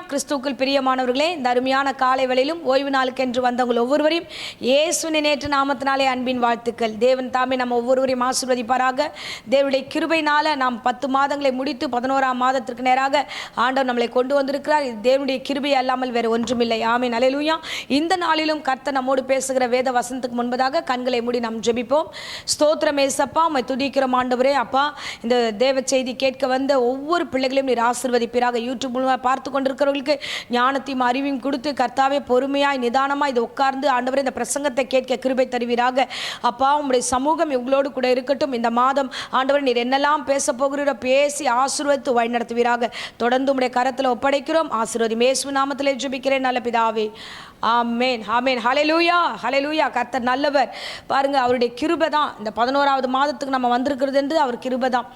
கிறிஸ்துவுக்குள் பிரியமானவர்களே, இந்த அருமையான காலை வேளையிலும் ஓய்வு நாளுக்கு என்று வந்தவங்கள் ஒவ்வொருவரையும் இயேசுவின் நேற்று நாமத்தினாலே அன்பின் வாழ்த்துக்கள். தேவன் தாமே நம்ம ஒவ்வொருவரையும் ஆசீர்வதிப்பாராக. தேவனுடைய கிருபையினால நாம் 10 மாதங்களை முடித்து 11ஆம் மாதத்திற்கு நேராக ஆண்டவர் நம்மளை கொண்டு வந்திருக்கிறார். இது தேவனுடைய கிருபை அல்லாமல் வேறு ஒன்றுமில்லை. ஆமென், அல்லேலூயா. இந்த நாளிலும் கர்த்தர் நம்மோடு பேசுகிற வேத வசனத்துக்கு முன்பதாக கண்களை மூடி நாம் ஜெபிப்போம். ஸ்தோத்திரம் ஏசப்பா, உம்மை துதிக்கிறோம் ஆண்டவரே. அப்பா, இந்த தேவ செய்தி கேட்க வந்த ஒவ்வொரு பிள்ளைகளையும் நீர் ஆசீர்வதிப்பீராக. யூடியூப் மூலமாக பார்த்து கொண்டிருக்கிறவர்களுக்கு ஞானத்தையும் அறிவையும் கொடுத்து கர்த்தாவே பொறுமையாய் நிதானமாய் இது உட்கார்ந்து ஆண்டவரே இந்த பிரசங்கத்தை கேட்க கிருபை தருவீராக. அப்பா, உம்முடைய சமூகம் இவங்களோடு கூட இருக்கட்டும். இந்த மாதம் ஆண்டவர் நீர் என்னெல்லாம் பேச போகிறீரோ பேசி ஆசீர்வதித்து வழி நடத்துவீராக. தொடர்ந்து உம்முடைய கரத்தில் ஒப்படைக்கிறோம். ஆசீர்வதி இயேசு நாமத்திலே ஜெபிக்கிறேன் நல்ல பிதாவே, ஆமென், ஆமென். ஹல்லேலூயா, ஹல்லேலூயா. கர்த்தர் நல்லவர். பாருங்க, அவருடைய கிருபை தான் இந்த 11ஆவது மாதத்துக்கு நம்ம வந்திருக்கிறது என்று அவர் கிருபை தான்.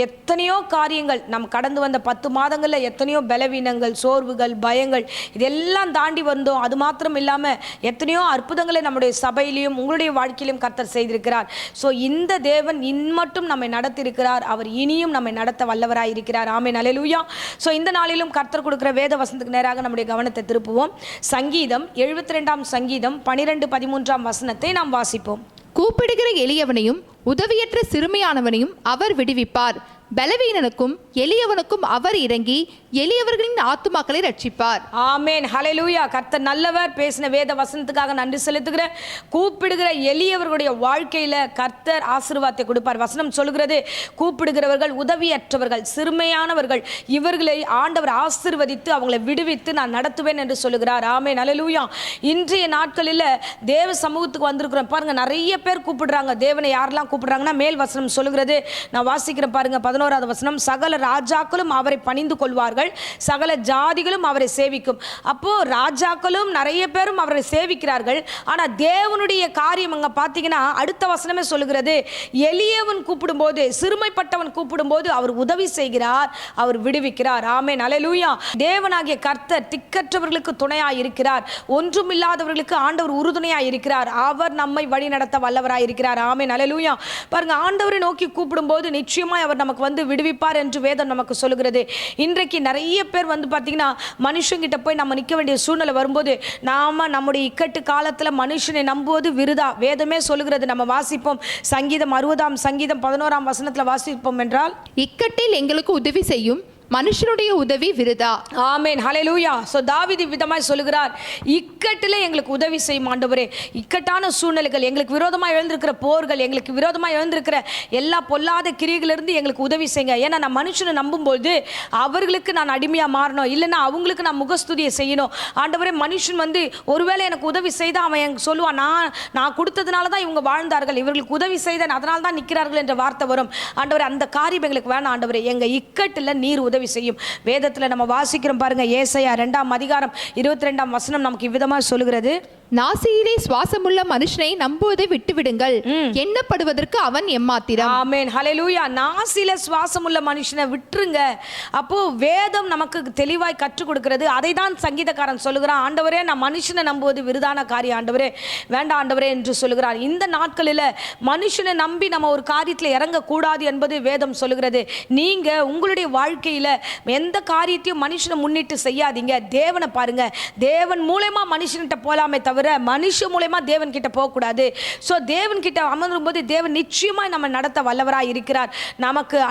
எத்தனையோ காரியங்கள் நம்ம கடந்து வந்த 10 மாதங்களில் எத்தனையோ பலவீனங்கள், சோர்வுகள், பயங்கள் இதெல்லாம் தாண்டி வந்தோம். அது மாத்திரம் இல்லாமல் எத்தனையோ அற்புதங்களை நம்முடைய சபையிலையும் உங்களுடைய வாழ்க்கையிலும் கர்த்தர் செய்திருக்கிறார். ஸோ இந்த தேவன் இன்மட்டும் நம்மை நடத்தியிருக்கிறார். அவர் இனியும் நம்மை நடத்த வல்லவராய் இருக்கிறார். ஆமென், அல்லேலூயா. ஸோ இந்த நாளிலும் கர்த்தர் கொடுக்கிற வேத வசனத்துக்கு நேராக நம்முடைய கவனத்தை திருப்புவோம். சங்கீதம் 72ஆம் சங்கீதம் 12-13ஆம் வசனத்தை நாம் வாசிப்போம். கூப்பிடுகிற எளியவனையும் உதவியற்ற சிறுமையானவனையும் அவர் விடுவிப்பார். பலவீனனுக்கும் எளியவனுக்கும் அவர் இறங்கி எளியவர்களின் ஆத்துமாக்களை ரட்சிப்பார். ஆமென், ஹல்லேலூயா. கர்த்தர் நல்லவர். பேசின வேத வசனத்துக்காக நன்றி செலுத்துகிற. கூப்பிடுகிற எளியவர்களுடைய வாழ்க்கையில கர்த்தர் ஆசீர்வாதத்தை கொடுப்பார். வசனம் சொல்கிறது, கூப்பிடுகிறவர்கள் உதவியற்றவர்கள் சிறுமையானவர்கள் இவர்களை ஆண்டவர் ஆசீர்வதித்து அவங்களை விடுவித்து நான் நடத்துவேன் என்று சொல்லுகிறார். ஆமென், ஹல்லேலூயா. இன்றைய நாட்களில் தேவ சமூகத்துக்கு வந்திருக்கிறோம். பாருங்க, நிறைய பேர் கூப்பிடுறாங்க. தேவனை யாரெல்லாம் கூப்பிடுறாங்கன்னா, மேல் வசனம் சொல்லுகிறது, நான் வாசிக்கிறேன் பாருங்க, 11ஆவது வசனம், சகல ராஜாக்களும் அவரை பணிந்து கொள்வார்கள், சகல ஜாதிகளும் அவரை சேவிக்கும். அப்போ ராஜாக்களும் நிறைய பேரும் அவரை சேவிக்கிறார்கள். ஆனா தேவனுடைய காரியம் அங்க பாத்தீங்கன்னா அடுத்த வசனமே சொல்லுகிறது, எளியவன் கூப்பிடும்போது, சிறுமைப்பட்டவன் கூப்பிடும்போது அவர் உதவி செய்கிறார், அவர் விடுவிக்கிறார். ஆமென், அல்லேலூயா. தேவனாகிய கர்த்தர் திக்கற்றவர்களுக்கு துணையாய் இருக்கிறார். ஒன்றுமில்லாதவர்களுக்கு ஆண்டவர் உறுதுணையாய் இருக்கிறார். அவர் நம்மை வழி நடத்த வல்லவராய் இருக்கிறார். ஆமென், அல்லேலூயா. பாருங்க, ஆண்டவரை நோக்கி கூப்பிடும்போது நிச்சயமாய் அவர் நமக்கு வந்து விடுவிப்பார் என்று வேதம் நமக்கு சொல்லுகிறது. இன்றைக்கு நிறைய பேர் வந்து பார்த்தீங்கன்னா மனுஷங்கிட்ட போய் நம்ம நிற்க வேண்டிய சூழ்நிலை வரும்போது நாம நம்முடைய இக்கட்டு காலத்தில் மனுஷனை நம்புவது விருதா. வேதமே சொல்லுகிறது. நம்ம வாசிப்போம். சங்கீதம் 60ஆம் சங்கீதம் 11ஆம் வசனத்தில் வாசிப்போம் என்றால், இக்கட்டில் எங்களுக்கு உதவி செய்யும் மனுஷனுடைய உதவி விருதா. ஆமென், ஹல்லேலூயா. ஸோ தாவீது விதமாய் சொல்லுகிறார், இக்கட்டில் எங்களுக்கு உதவி செய்யும் ஆண்டவரே. இக்கட்டான சூழ்நிலைகள், எங்களுக்கு விரோதமாக எழுந்திருக்கிற போர்கள், எங்களுக்கு விரோதமாக எழுந்திருக்கிற எல்லா பொல்லாத கிரியைகளிலிருந்து எங்களுக்கு உதவி செய்யுங்க. ஏன்னா நான் மனுஷனை நம்பும்போது அவர்களுக்கு நான் அடிமையாக மாறணும், இல்லைன்னா அவங்களுக்கு நான் முகஸ்துதியை செய்யணும். ஆண்டவரே, மனுஷன் வந்து ஒருவேளை எனக்கு உதவி செய்தால் அவன் எனக்கு சொல்லுவான், நான் கொடுத்ததுனால தான் இவங்க வாழ்ந்தார்கள், இவர்களுக்கு உதவி செய்தேன் அதனால தான் நிற்கிறார்கள் என்ற வார்த்தை வரும். ஆண்டவரே, அந்த காரியம் எங்களுக்கு வேணாம் ஆண்டவரே. எங்கள் இக்கட்டில் நீர் உதவி செய்யும். வேதத்தில் நம்ம வாசிக்கிறோம் பாருங்க, ஏசாயா 2ஆம் அதிகாரம் 22ஆம் வசனம் நமக்கு இவ்விதமாக சொல்லுகிறது, நாசியிலே சுவாசமுள்ள மனுஷனை நம்புவதை விட்டுவிடுங்கள், எண்ணப்படுவதற்கு அவன் எம்மாத்திரம். ஆமென், ஹல்லேலூயா. நாசியில சுவாசமுள்ள மனுஷனை விட்டுருங்க. அப்போ வேதம் நமக்கு தெளிவாய் கற்றுக் கொடுக்கிறது. அதை தான் சங்கீதக்காரன் சொல்லுகிறான், ஆண்டவரே நான் மனுஷனை நம்புவது விருதான காரியம் ஆண்டவரே, வேண்டாம் ஆண்டவரே என்று சொல்லுகிறார். இந்த நாட்களில் மனுஷனை நம்பி நம்ம ஒரு காரியத்தில் இறங்கக்கூடாது என்பது வேதம் சொல்லுகிறது. நீங்க உங்களுடைய வாழ்க்கையில் எந்த காரியத்தையும் மனுஷனை முன்னிட்டு செய்யாதீங்க. தேவனை பாருங்க. தேவன் மூலமா மனுஷன்கிட்ட போலாமே தவிர மனுஷன் மூலமா தேவன் கிட்ட போகக்கூடாது. ஸோ தேவன் கிட்ட அமரும் போது தேவன் நிச்சயமாய் நம்ம நடத்த வல்லவராய் இருக்கிறார்.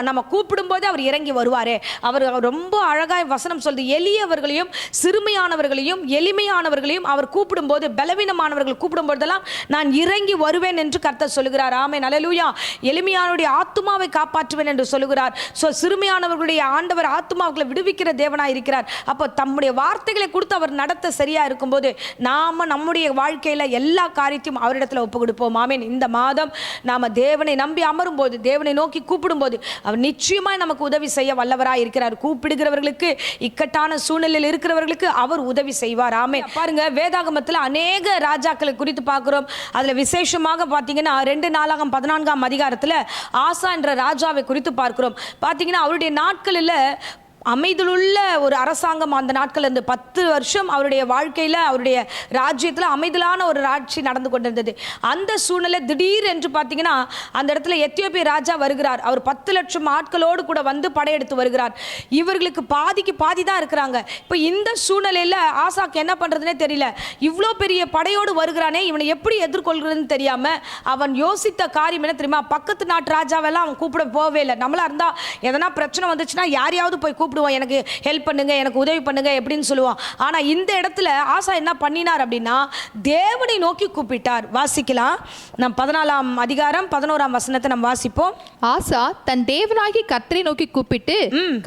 நம்ம கூப்பிடும் போது அவர் இறங்கி வருவாரே. அவர் ரொம்ப அழகாய் வசனம் சொல்லுது, எளியவர்களையும் சிறுமையானவர்களையும் எளிமையானவர்களையும் அவர் கூப்பிடும் போது, பலவீனமானவர்கள் கூப்பிடும் போதெல்லாம் நான் இறங்கி வருவேன் என்று கர்த்தர் சொல்லுகிறார். ஆமென், அல்லேலூயா. எளிமையானுடைய ஆத்துமாவை காப்பாற்றுவேன் என்று சொல்லுகிறார். ஸோ சிறுமையானவர்களுடைய ஆண்டவர் ஆத்துமாவுகளை விடுவிக்கிற தேவனாய் இருக்கிறார். அப்போ தம்முடைய வார்த்தைகளை கொடுத்து அவர் நடத்த சரியா இருக்கும்போது நாம நம்முடைய வாழ்க்கையில எல்லா காரியத்தையும் அவரிடத்துல ஒப்பு கொடுப்போம். ஆமென். இந்த மாதம் நாம தேவனை நம்பி அமரும் போது, தேவனை நோக்கி கூப்பிடும் போது அவர் நிச்சயமாய் நமக்கு உதவி செய்ய வல்லவராய் இருக்கிறார். கூப்பிடுகிறவர்களுக்கு, இக்கட்டான சூழ்நிலையில் இருக்கிறவர்களுக்கு அவர் உதவி செய்வார். ஆமென். பாருங்க, வேதாகமத்தில் அநேக ராஜாக்களை குறித்து பார்க்கிறோம். அதுல விசேஷமாக பார்த்தீங்கன்னா 2 நாளாகமம் 14ஆம் அதிகாரத்தில் ஆசா என்ற ராஜாவை குறித்து பார்க்கிறோம். பார்த்தீங்கன்னா அவருடைய நாட்களில் அமைதலுள்ள ஒரு அரசாங்கம் அந்த நாட்கள் இருந்து 10 வருஷம் அவருடைய வாழ்க்கையில் அவருடைய ராஜ்யத்தில் அமைதலான ஒரு ஆட்சி நடந்து கொண்டிருந்தது. அந்த சூழ்நிலை திடீர் என்று பார்த்தீங்கன்னா அந்த இடத்துல எத்தியோப்பிய ராஜா வருகிறார். அவர் 10 லட்சம் ஆட்களோடு கூட வந்து படையெடுத்து வருகிறார். இவர்களுக்கு பாதிக்கு பாதி தான் இருக்கிறாங்க. இப்போ இந்த சூழ்நிலையில் ஆசாக்கு என்ன பண்ணுறதுனே தெரியல. இவ்வளோ பெரிய படையோடு வருகிறானே, இவனை எப்படி எதிர்கொள்கிறதுன்னு தெரியாமல் அவன் யோசித்த காரியம் என்ன தெரியுமா? பக்கத்து நாட்டு ராஜாவெல்லாம் அவன் கூப்பிட போகவே இல்லை. நம்மளா இருந்தால் எதனா பிரச்சனை வந்துச்சுன்னா யாரையாவது போய் கூப்பிடுவோம், எனக்கு ஹெல்ப் பண்ணுங்க, எனக்கு உதவி பண்ணுங்க எப்படின்னு சொல்லுவான். ஆனா இந்த இடத்துல ஆசா என்ன பண்ணினார் அப்படின்னா தேவனை நோக்கி கூப்பிட்டார். வாசிக்கலாம். நம் 14ஆம் அதிகாரம் 11ஆம் வசனத்தை நம்ம வாசிப்போம். ஆசா தன் தேவனாகி கர்த்தரை நோக்கி கூப்பிட்டு,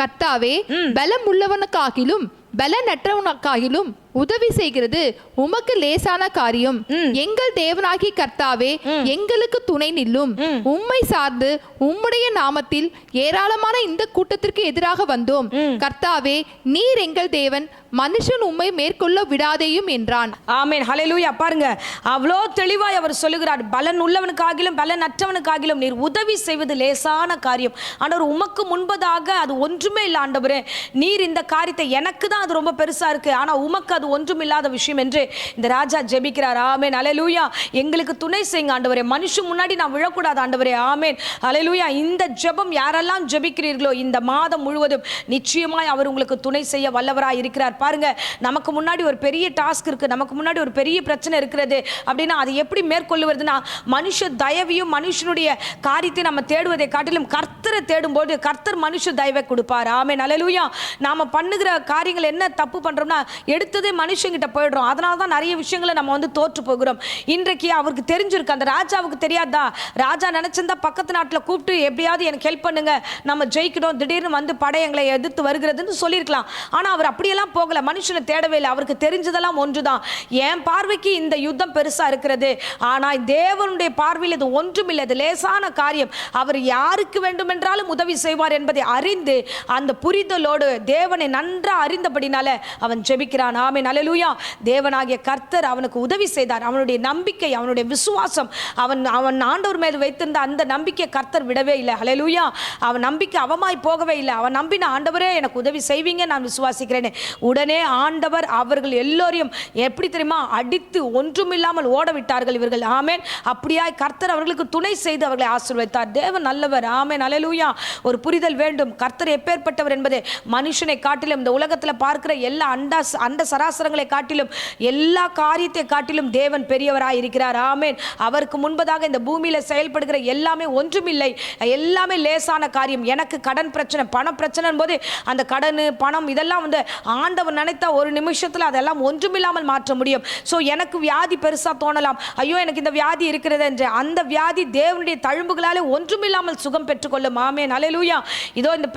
கர்த்தாவே, பலம் உள்ளவனுக்காகிலும் பலனற்றவனுக்காகிலும் உதவி செய்கிறது உமக்கு லேசான காரியம். எங்கள் தேவனாகி கர்த்தாவே, எங்களுக்கு துணை நில்லும். உம்மை சார்ந்து உம்முடைய நாமத்தில் ஏராளமான இந்த கூட்டத்திற்கு எதிராக வந்தோம். கர்த்தாவே, நீர் எங்கள் தேவன், மனுஷன் உம்மை மேற்கொள்ள விடாதேயும் என்றான். ஆமென், ஹல்லேலூயா. பாருங்க, அவ்வளோ தெளிவாய் அவர் சொல்லுகிறார். பலன் உள்ளவனுக்காகிலும் பலனற்றவனுக்காகிலும் நீர் உதவி செய்வது லேசான காரியம். ஆண்டவர், உமக்கு முன்பதாக அது ஒன்றுமே இல்லை ஆண்டவரே. நீர் இந்த காரியத்தை, எனக்கு தான் அது ரொம்ப பெருசா இருக்கு, ஆனா உமக்கு அது ஒன்றும் இல்லாத விஷயம் என்று இந்த ராஜா ஜெபிக்கிறார். ஆமென், ஹல்லேலூயா. எங்களுக்கு துணை செய்யுங்க ஆண்டவரே, மனுஷன் முன்னாடி நான் விழக்கூடாது ஆண்டவரே. ஆமென், ஹல்லேலூயா. இந்த ஜெபம் யாரெல்லாம் ஜெபிக்கிறீர்களோ இந்த மாதம் முழுவதும் நிச்சயமாய் அவர் உங்களுக்கு துணை செய்ய வல்லவராய் இருக்கிறார். பாருங்க, நமக்கு முன்னாடி ஒரு பெரிய டாஸ்க் இருக்கு, நமக்கு முன்னாடி ஒரு பெரிய பிரச்சனை இருக்கிறது அப்படின்னா அதை எப்படி மேற்கொள்ளுவதுன்னா மனுஷ தயவையும் மனுஷனுடைய காரியத்தை நம்ம தேடுவதை காட்டிலும் கர்த்தரை தேடும்போது கர்த்தர் மனுஷ தயவை கொடுப்பார். ஆமென், ஹல்லேலூயா. நாம பண்ணுகிற காரியங்கள் என்ன தப்பு பண்றோம்னா எடுத்ததே மனுஷங்கிட்ட போயிடுறோம். அதனால தான் நிறைய விஷயங்களை நம்ம வந்து தோற்று போகிறோம். இன்றைக்கு அவருக்கு தெரிஞ்சிருக்கு, அந்த ராஜாவுக்கு தெரியாதா? ராஜா நினைச்சிருந்தா பக்கத்து நாட்டில் கூப்பிட்டு எப்படியாவது எனக்கு ஹெல்ப் பண்ணுங்க, நம்ம ஜெயிக்கணும், திடீர்னு வந்து படை எங்களை எதிர்த்து வருகிறதுன்னு சொல்லியிருக்கலாம். ஆனால் அவர் அப்படியெல்லாம் போகல, மனுஷனை தேடவே இல்லை. அவருக்கு தெரிஞ்சதெல்லாம் ஒன்றுதான், என் பார்வைக்கு இந்த யுத்தம் பெருசா இருக்கிறது, ஆனால் தேவனுடைய பார்வையில் இது ஒன்றுமில்லை, இது லேசான காரியம், அவர் யாருக்கு வேண்டுமென்றாலும் உதவி செய்வார் என்பதை அறிந்து அந்த புரிதலோடு தேவனை நன்றா அறிந்தபடினால அவன் ஜெபிக்கிறான். ஆமென், ஹல்லேலூயா. தேவனாகிய கர்த்தர் அவனுக்கு உதவி செய்தார். அவனுடைய நம்பிக்கை, அவனுடைய விசுவாசம், அவன் ஆண்டவர் மேல் வைத்திருந்த அந்த நம்பிக்கை கர்த்தர் விடவே இல்லை. ஹல்லேலூயா. அவன் நம்பிக்கை அவமாய் போகவே இல்லை. அவன் நம்பின, ஆண்டவரே எனக்கு உதவி செய்வீங்க, நான் விசுவாசிக்கிறேன். உடனே ஆண்டவர் அவர்கள் எல்லோரையும் எப்படி தெரியுமா அடித்து ஒன்றுமில்லாமல் ஓட விட்டார்கள் இவர்கள். ஆமென். அப்படியாய் கர்த்தர் அவர்களுக்கு துணை செய்து அவர்களை ஆசீர்வதித்தார். தேவன் நல்லவர். ஆமென், ஹல்லேலூயா. ஒரு புரிதல் வேண்டும், கர்த்தர் எப்பேற்பட்டவர் என்பதை. மனுஷனை காட்டிலும் இந்த உலகத்தில் பார்க்கிற எல்லா அண்ட சராசரங்களை காட்டிலும் எல்லா காரியத்தை காட்டிலும் தேவன் பெரியவராய் இருக்கிறார். ஆமென். அவருக்கு முன்பதாக இந்த பூமியில செயல்படுகிற எல்லாமே ஒன்றுமில்லை, எல்லாமே லேசான காரியம். எனக்கு கடன் பிரச்சனை, பண பிரச்சனை போது அந்த கடன் பணம் இதெல்லாம் வந்து ஆண்டவர் நினைத்தா ஒரு நிமிஷத்தில் அதெல்லாம் ஒன்றுமில்லாமல் மாற்ற முடியும். ஸோ எனக்கு வியாதி பெருசாக தோணலாம், ஐயோ எனக்கு இந்த வியாதி இருக்கிறது என்று, அந்த வியாதி தேவனுடைய தழும்புகளாலே ஒன்றுமில்லாமல் சுகம் பெற்றுக்கொள்ளும். ஆமென், ஹல்லேலூயா. இதோ இந்த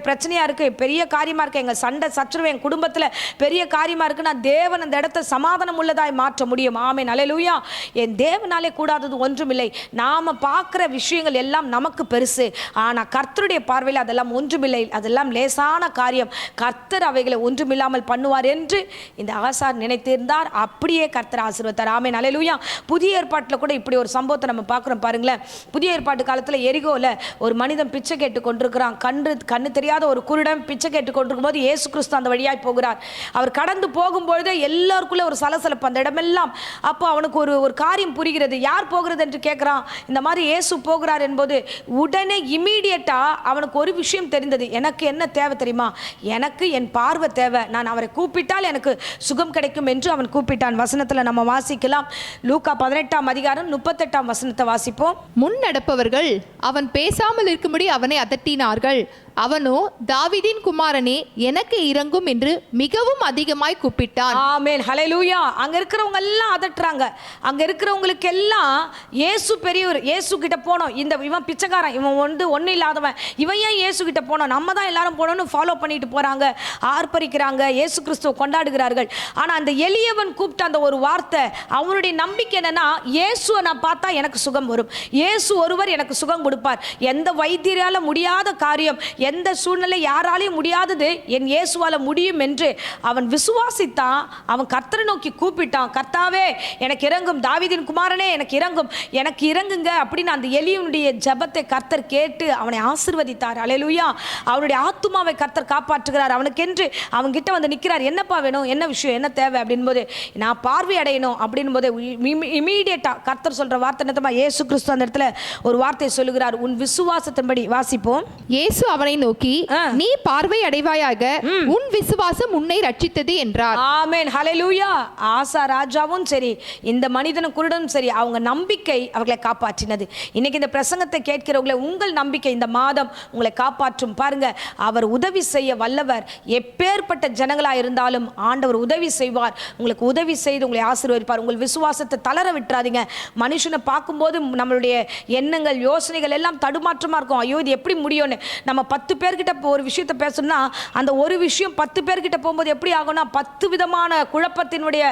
பிரச்சனையா இருக்கு, பெரிய காரியமா இருக்கு, எங்க சண்டை சச்சரவு என் குடும்பத்தில் பெரிய காரியமா இருக்குன்னா தேவன் அந்த இடத்தை சமாதானம் உள்ளதாய் மாற்ற முடியும். ஆமென், ஹல்லேலூயா. என் தேவனாலே கூடாதது ஒன்றுமில்லை. நாம பார்க்கிற விஷயங்கள் எல்லாம் நமக்கு பெருசு, ஆனா கர்த்தருடைய பார்வையில் அதெல்லாம் ஒன்றுமில்லை, அதெல்லாம் லேசான காரியம். கர்த்தர் அவைகளை ஒன்றுமில்லாமல் பண்ணுவார் என்று இந்த ஆசார் நினைத்திருந்தார். அப்படியே கர்த்தர் ஆசீர்வதித்தார். ஆமென், ஹல்லேலூயா. புதிய ஏற்பாட்டில் கூட இப்படி ஒரு சம்பவத்தை நம்ம பார்க்குறோம். பாருங்களேன், புதிய ஏற்பாட்டு காலத்தில் எரிகோல ஒரு மனிதன் பிச்சை கேட்டு கொண்டிருக்கிறான். கண்ணு தெரியாத ஒரு குருடன் பிச்சை கேட்டு கொண்டிருக்கும் போது இயேசு கிறிஸ்து அந்த வழியாய் போகிறார். அவர் கடந்து போகும்பொழுது எல்லாருக்குள்ள ஒரு சலசலப்பு அந்த இடமெல்லாம். அப்போ அவனுக்கு ஒரு காரியம் புரிகிறது, யார் போகிறது என்று கேட்குறான். இந்த மாதிரி இயேசு போகிறார் என்பது உடனே இமீடியட்டா அவனுக்கு ஒரு விஷயம் தெரிந்தது. எனக்கு என்ன தேவை தெரியுமா? எனக்கு என் பார்வை தேவை, நான் அவரை கூப்பிட்டால் எனக்கு சுகம் கிடைக்கும் என்று அவன் கூப்பிட்டான். வசனத்தில் நம்ம வாசிக்கலாம். லூக்கா 18ஆம் அதிகாரம் 38ஆம் வசனத்தை வாசிப்போம். முன் நடப்பவர்கள் அவன் பேசாமல் இருக்கும்படி அவனை அதட்டினார்கள். அவனோ, தாவீதின் குமாரனே எனக்கு இரங்கும் என்று மிகவும் அதிகமாய் கூப்பிட்டான். ஆமென், ஹல்லேலூயா. அங்க இருக்கிறவங்க எல்லாம் அதட்டுறாங்க. அங்க இருக்கிறவங்களுக்கு எல்லாம் இயேசு பெரியவர், இயேசு கிட்ட போனோம், இவன் பிச்சைக்காரன், இவன் ஒன்றும் இல்லாதவன், இவன் ஏன் இயேசு கிட்ட போனோம், நம்ம தான் எல்லாரும் போனோம்னு ஃபாலோ பண்ணிட்டு போறாங்க, ஆர்ப்பரிக்கிறாங்க, இயேசு கிறிஸ்துவை கொண்டாடுகிறார்கள். ஆனா அந்த எளியவன் கூப்பிட்ட அந்த ஒரு வார்த்தை, அவனுடைய நம்பிக்கை என்னன்னா, இயேசுவை நான் பார்த்தா எனக்கு சுகம் வரும், இயேசு ஒருவர் எனக்கு சுகம் கொடுப்பார். எந்த வைத்தியரால முடியாத காரியம், எந்த சூழ்நிலை யாராலையும் முடியாதது என் இயேசுவால முடியும் என்று அவன் விசுவாசித்தான். அவன் கர்த்தரை நோக்கி கூப்பிட்டான், கர்த்தாவே எனக்கு இறங்கும், தாவீதின் குமாரனே எனக்கு இறங்கும், எனக்கு இறங்குங்க அப்படின்னு அந்த எலியனுடைய ஜெபத்தை கர்த்தர் கேட்டு அவனை ஆசீர்வதித்தார். அல்லேலூயா. அவனுடைய ஆத்துமாவை கர்த்தர் காப்பாற்றுகிறார். அவனுக்கென்று அவன்கிட்ட வந்து நிற்கிறார். என்னப்பா வேணும், என்ன விஷயம், என்ன தேவை அப்படின்போது, நான் பார்வை அடையணும் அப்படின் போது இமீடியட்டா கர்த்தர் சொல்ற வார்த்தை என்னத்தமா, இயேசு கிறிஸ்து அந்த இடத்துல ஒரு வார்த்தை சொல்லுகிறார், உன் விசுவாசத்தின்படி. வாசிப்போம். இயேசு அவனை நோக்கி, நீ பார்வை அடைவாயாக, உன் விசுவாசம் உன்னை ரட்சித்தது என்றார். ஆமென். ஹல்லேலூயா. ஆசா ராஜாவும் சரி, இந்த மனிதனும் குருடனும் சரி, அவங்க நம்பிக்கை அவர்களை காப்பாற்றினது. இன்னைக்கு இந்த பிரசங்கத்தை கேட்கிறவங்களே, உங்கள் நம்பிக்கை இந்த மாதம் உங்களை காப்பாற்றும். பாருங்க, அவர் உதவி செய்ய வல்லவர். எப்பேற்பட்ட ஜனங்களா இருந்தாலும் ஆண்டவர் உதவி செய்வார். உங்களுக்கு உதவி செய்து உங்களை ஆசீர்வதிப்பார். உங்கள் விசுவாசத்தை தளர விட்டுறாதீங்க. மனுஷனை பார்க்கும்போது நம்மளுடைய எண்ணங்கள், யோசனைகள் எல்லாம் தடுமாற்றமா இருக்கும். ஐயோ, இது எப்படி முடியும்னு. நம்ம 10 பேர்கிட்ட ஒரு விஷயத்தை பேசணும்னா, அந்த ஒரு விஷயம் 10 பேர்கிட்ட போகும்போது எப்படி ஆகும்னா, 10 விதமான குழப்பத்தினுடைய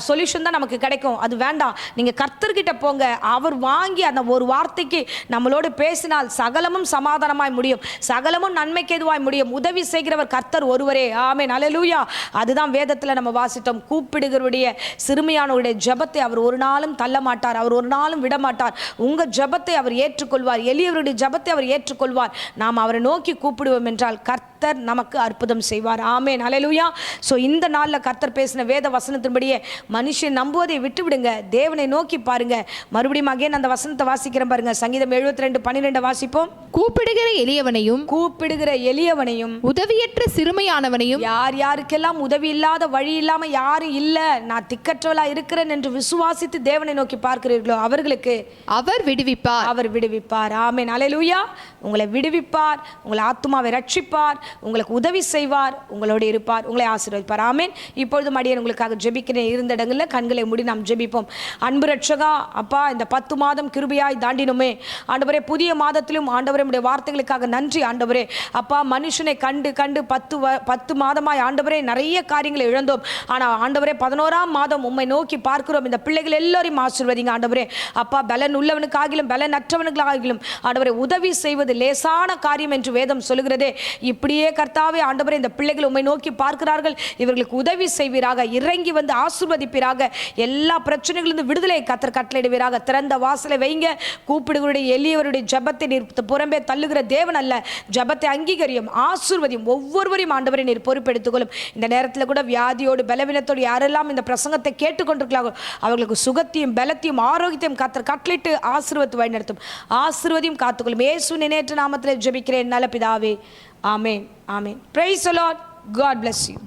சொல்யூஷன் தான் நமக்கு கிடைக்கும். அது வேண்டாம். நீங்க கர்த்தர்கிட்ட போங்க. அவர் வாங்கி அந்த ஒரு வார்த்தைக்கு நம்மளோடு பேசினால் சகலமும் சமாதானமாய் முடியும், சகலமும் நன்மைக்கு எதுவாய் முடியும். உதவி செய்கிறவர் கர்த்தர் ஒருவரே. ஆமென். அல்லேலூயா. அதுதான் வேதத்துல நம்ம வாசித்தோம். கூப்பிடுகிறவருடைய சிறுமியானவருடைய ஜெபத்தை அவர் ஒரு நாளும் தள்ள மாட்டார். அவர் ஒரு நாளும் விட மாட்டார். உங்க ஜெபத்தை அவர் ஏற்றுக்கொள்வார். எளியவருடைய ஜெபத்தை அவர் ஏற்றுக்கொள்வார். நாம் அவரை நோக்கி கூப்பிடுவோம் என்றால் கர்த்தர் நமக்கு அற்புதம் செய்வார். ஆமென். அல்லேலூயா. ஸோ இந்த நாளில் கர்த்தர் பேசின வேத வசனத்தின்படியே மனுஷன் நம்புவதை விட்டு விடுங்க, தேவனை நோக்கி பாருங்க. மறுபடியும் அகைன் அந்த வசனத்தை வாசிக்கிறேன் பாருங்க. சங்கீதம் 72:12 வாசிப்போம். கூப்பிடுகிற எளியவனையும் உதவியற்ற சிறுமையானவனையும், யார் யாருக்கெல்லாம் உதவி இல்லாத, வழி இல்லாம யாரும் இல்ல, நான் திக்கற்றவளா இருக்கிறேன் என்று விசுவாசித்து தேவனை நோக்கி பார்க்கிறீர்களோ அவர்களுக்கு அவர் விடுவிப்பார். ஆமென். அல்லேலூயா. உங்களை விடுவிப்பார், உங்களை ஆத்துமாவை ரட்சிப்பார், உங்களுக்கு உதவி செய்வார், உங்களோடு இருப்பார், உங்களை ஆசீர்வதிப்பார். ஆமென். இப்பொழுது மடியன் உங்களுக்காக ஜெபிக்கிறேன். இருந்த இடங்களில் கண்களை மூடி நாம் ஜெபிப்போம். அன்பு ரட்சகா, அப்பா, இந்த 10 மாதம் கிருபையாய் தாண்டினோமே ஆண்டவரே. புதிய மாதத்திலும் ஆண்டவரே உம்முடைய வார்த்தைகளுக்காக நன்றி ஆண்டவரே. அப்பா, மனுஷனை கண்டு 10 மாதமாய் ஆண்டவரே நிறைய காரியங்களை இழந்தோம். ஆனால் ஆண்டவரே 11ஆம் மாதம் உம்மை நோக்கி பார்க்கிறோம். இந்த பிள்ளைகள் எல்லோரையும் ஆசீர்வதிங்க ஆண்டவரே. அப்பா, பலன் உள்ளவனுக்காகிலும் பலன் அற்றவனுக்காகிலும் ஆண்டவரே உதவி செய்வது லேசான காரியம் என்று வேதம் சொல்லுகிறதே. இப்படியே கர்த்தாவே ஆண்டவரே, இந்த பிள்ளைகள் உம்மை நோக்கி பார்க்கிறார்கள். இவர்களுக்கு உதவி செய்வீராக, இறங்கி வந்து ஆசீர்வதிப்பீராக. எல்லா பிரச்சனைகளிலிருந்து விடுதலை கர்த்தர் கட்டளையிடுவீராக. திறந்த வாசலை வைங்க. கூப்பிடுகளுடைய எளியவருடைய ஜெபத்தை நீர் புறம்பே தள்ளுகிற தேவன் அல்ல. ஜெபத்தை அங்கீகரியும், ஆசீர்வதியும். ஒவ்வொருவரையும் ஆண்டவரை நீர் பொறுப்பெடுத்துக்கொள்ளும். இந்த நேரத்தில் கூட வியாதியோடு பலவீனத்தோடு யாரெல்லாம் இந்த பிரசங்கத்தை கேட்டுக்கொண்டிருக்கிறார்கள் அவர்களுக்கு சுகத்தையும் பலத்தையும் ஆரோக்கியத்தையும் கர்த்தர் கட்டளையிட்டு ஆசீர்வதித்து வழிநடத்தும். ஆசீர்வதியும் காத்துக்கொள்ளும். இயேசு நினைற்ற நாமத்தில் ஜெபிக்கிறேன் நல்ல பிதாவே. ஆமென். ஆமென். Praise the lord. God bless you.